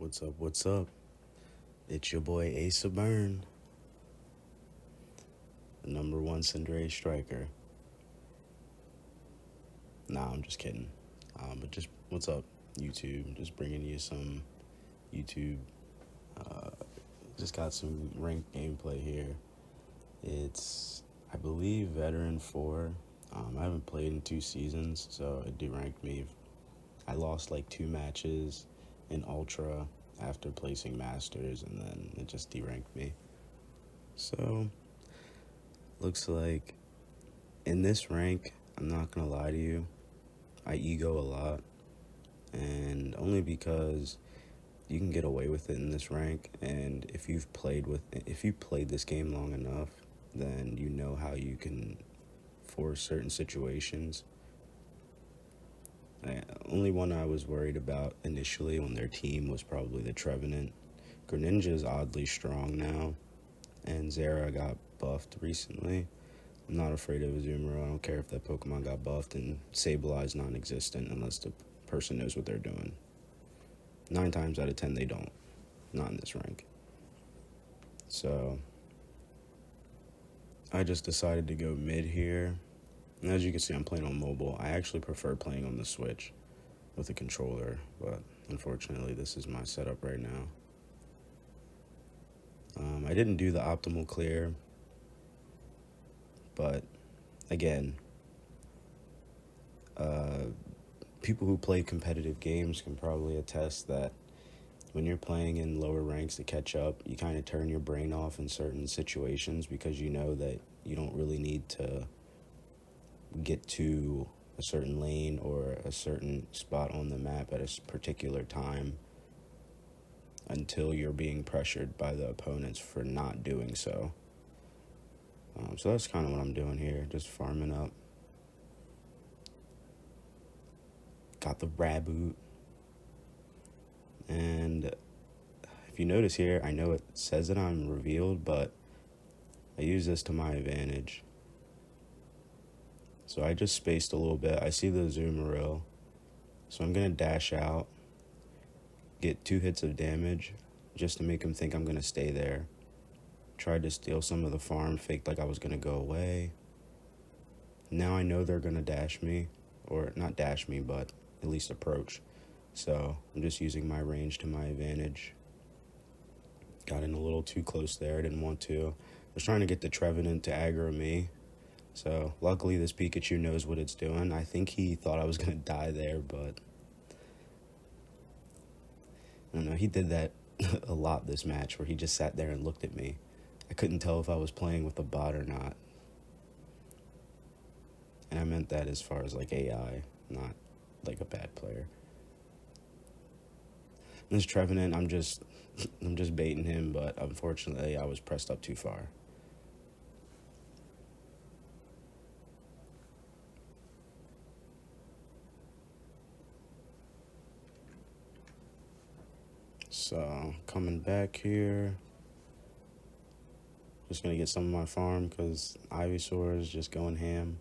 What's up? What's up? It's your boy AceBurn, the number one Cinderace striker. Nah, I'm just kidding. But just what's up, YouTube? Just bringing you some YouTube. Uh, just got some ranked gameplay here. It's, I believe, Veteran 4. I haven't played in 2 seasons, so it deranked me. I lost like 2 matches in Ultra after placing Masters, and then it just deranked me. So, looks like in this rank, I'm not gonna lie to you, I ego a lot, and only because you can get away with it in this rank, and if you played this game long enough, then you know how you can force certain situations. Only one I was worried about initially on their team was probably the Trevenant. Greninja's oddly strong now, and Zera got buffed recently. I'm not afraid of Azumarill. I don't care if that Pokemon got buffed, and Sableye non-existent unless the person knows what they're doing. 9 times out of 10 they don't. Not in this rank. So I just decided to go mid here. And as you can see, I'm playing on mobile. I actually prefer playing on the Switch with a controller, but unfortunately this is my setup right now. I didn't do the optimal clear, but again, people who play competitive games can probably attest that when you're playing in lower ranks to catch up, you kind of turn your brain off in certain situations because you know that you don't really need to get to a certain lane or a certain spot on the map at a particular time until you're being pressured by the opponents for not doing so. So that's kind of what I'm doing here, just farming up. Got the Raboot. And if you notice here, I know it says that I'm revealed, but I use this to my advantage. So I just spaced a little bit. I see the Azumarill, so I'm going to dash out, get 2 hits of damage just to make him think I'm going to stay there. Tried to steal some of the farm, faked like I was going to go away. Now I know they're going to dash me, or not dash me, but at least approach. So I'm just using my range to my advantage. Got in a little too close there, I didn't want to. I was trying to get the Trevenant to aggro me. So luckily this Pikachu knows what it's doing. I think he thought I was going to die there, but I don't know. He did that a lot this match where he just sat there and looked at me. I couldn't tell if I was playing with a bot or not. And I meant that as far as like AI, not like a bad player. And this Trevenant, I'm just baiting him, but unfortunately I was pressed up too far. So coming back here, just gonna get some of my farm because Ivysaur is just going ham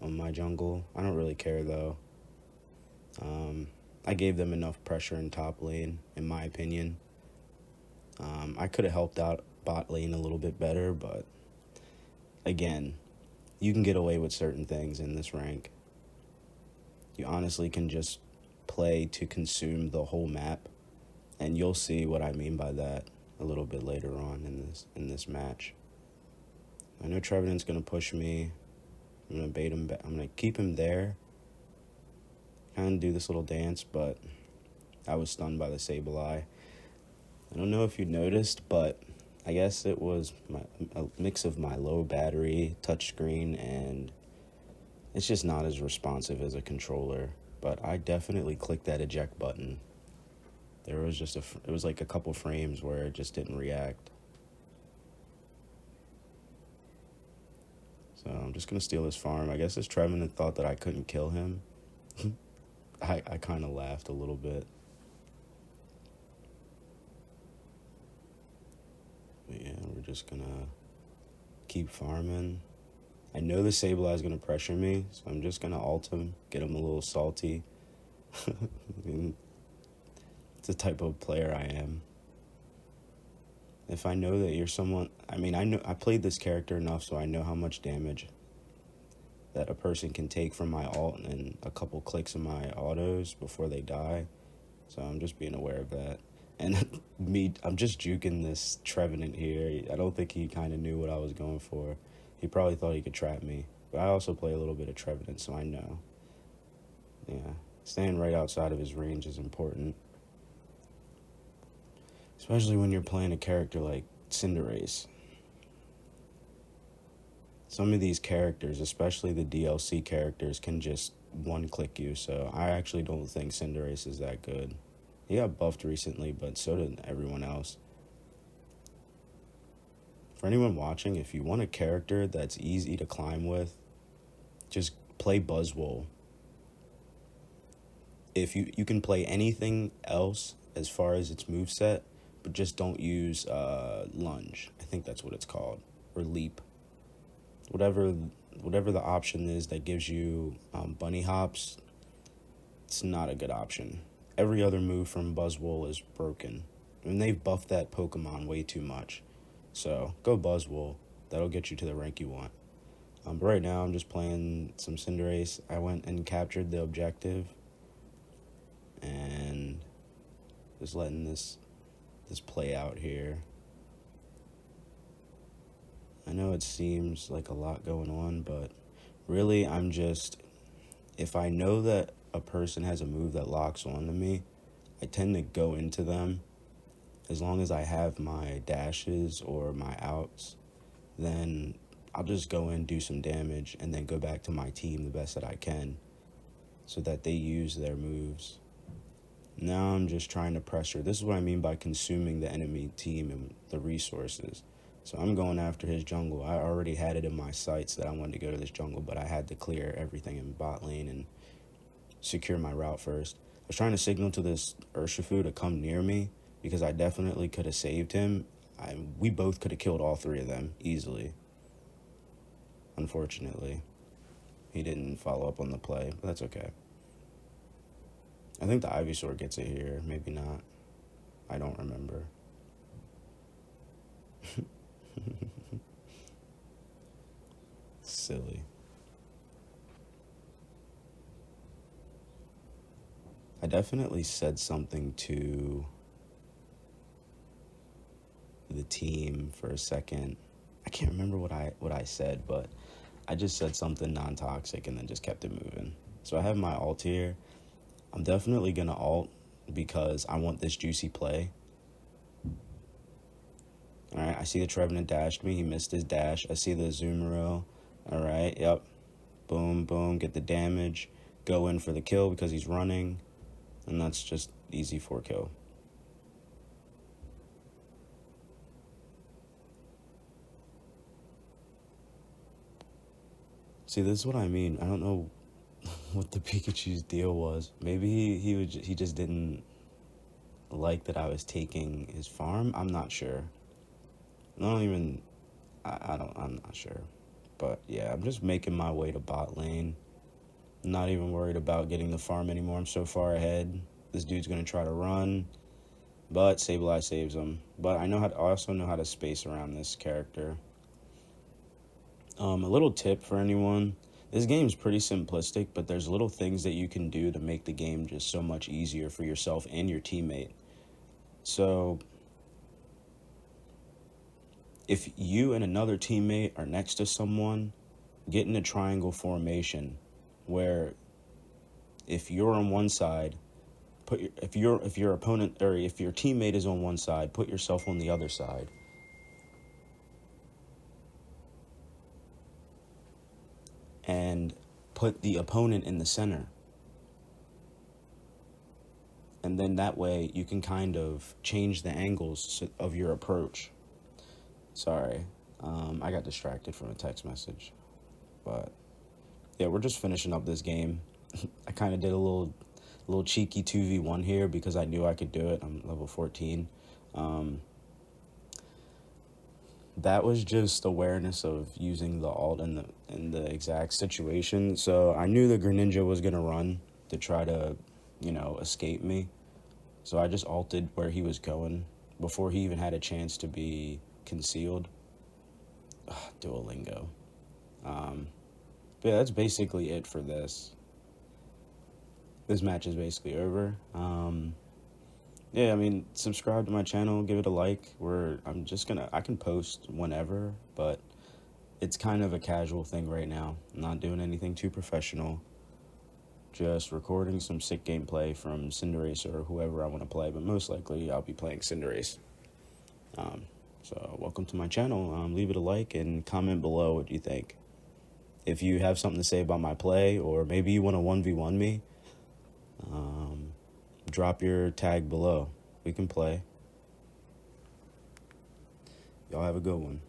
on my jungle. I don't really care though. I gave them enough pressure in top lane, in my opinion. I could have helped out bot lane a little bit better, but again, you can get away with certain things in this rank. You honestly can just play to consume the whole map, and you'll see what I mean by that a little bit later on in this match. I know Trevenant's gonna push me. I'm gonna bait him back. I'm gonna keep him there. Kind of do this little dance, but I was stunned by the Sableye. I don't know if you noticed, but I guess it was a mix of my low battery, touchscreen, and it's just not as responsive as a controller. But I definitely clicked that eject button. There was just it was like a couple frames where it just didn't react. So I'm just gonna steal his farm. I guess this Trevenant thought that I couldn't kill him. I kind of laughed a little bit. But yeah, we're just gonna keep farming. I know the Sableye is gonna pressure me, so I'm just gonna ult him, get him a little salty. the type of player I am. If I know that you're someone, I mean, I played this character enough so I know how much damage that a person can take from my ult and a couple clicks of my autos before they die. So I'm just being aware of that. And I'm just juking this Trevenant here. I don't think he kind of knew what I was going for. He probably thought he could trap me. But I also play a little bit of Trevenant, so I know. Yeah, staying right outside of his range is important. Especially when you're playing a character like Cinderace. Some of these characters, especially the DLC characters, can just one-click you, so I actually don't think Cinderace is that good. He got buffed recently, but so did everyone else. For anyone watching, if you want a character that's easy to climb with, just play Buzzwole. If you can play anything else as far as its moveset, but just don't use lunge. I think that's what it's called, or leap. Whatever the option is that gives you bunny hops, it's not a good option. Every other move from Buzzwole is broken. I mean, they've buffed that Pokemon way too much. So go Buzzwole. That'll get you to the rank you want. But right now I'm just playing some Cinderace. I went and captured the objective. And just letting this play out here. I know it seems like a lot going on, but really if I know that a person has a move that locks onto me, I tend to go into them. As long as I have my dashes or my outs, then I'll just go in, do some damage, and then go back to my team the best that I can so that they use their moves. Now I'm just trying to pressure. This is what I mean by consuming the enemy team and the resources. So I'm going after his jungle. I already had it in my sights that I wanted to go to this jungle, but I had to clear everything in bot lane and secure my route first. I was trying to signal to this Urshifu to come near me because I definitely could have saved him. We both could have killed all three of them easily. Unfortunately, he didn't follow up on the play, but that's okay. I think the Ivysaur gets it here. Maybe not. I don't remember. Silly. I definitely said something to the team for a second. I can't remember what I said, but I just said something non-toxic and then just kept it moving. So I have my ult here. I'm definitely going to ult because I want this juicy play. Alright, I see the Trevenant dashed me. He missed his dash. I see the Azumarill. Alright, yep. Boom, boom. Get the damage. Go in for the kill because he's running. And that's just easy 4-kill. See, this is what I mean. I don't know what the Pikachu's deal was. Maybe he just didn't like that I was taking his farm. I'm not sure. I'm not sure. But yeah, I'm just making my way to bot lane. Not even worried about getting the farm anymore. I'm so far ahead. This dude's gonna try to run, but Sableye saves him. But I also know how to space around this character. A little tip for anyone. This game's pretty simplistic, but there's little things that you can do to make the game just so much easier for yourself and your teammate. So if you and another teammate are next to someone, get in a triangle formation where if you're on one side, if your opponent or if your teammate is on one side, put yourself on the other side. And put the opponent in the center. And then that way you can kind of change the angles of your approach. Sorry, I got distracted from a text message. But yeah, we're just finishing up this game. I kind of did a little cheeky 2v1 here because I knew I could do it. I'm level 14. That was just awareness of using the ult in the exact situation. So I knew the Greninja was going to run to try to, escape me. So I just alted where he was going before he even had a chance to be concealed. Ugh, Duolingo. But yeah, that's basically it for this. This match is basically over. Yeah, I mean, subscribe to my channel, give it a like. I can post whenever, but it's kind of a casual thing right now. I'm not doing anything too professional. Just recording some sick gameplay from Cinderace or whoever I want to play, but most likely I'll be playing Cinderace. So welcome to my channel. Leave it a like and comment below what you think. If you have something to say about my play, or maybe you want to 1v1 me, drop your tag below. We can play. Y'all have a good one.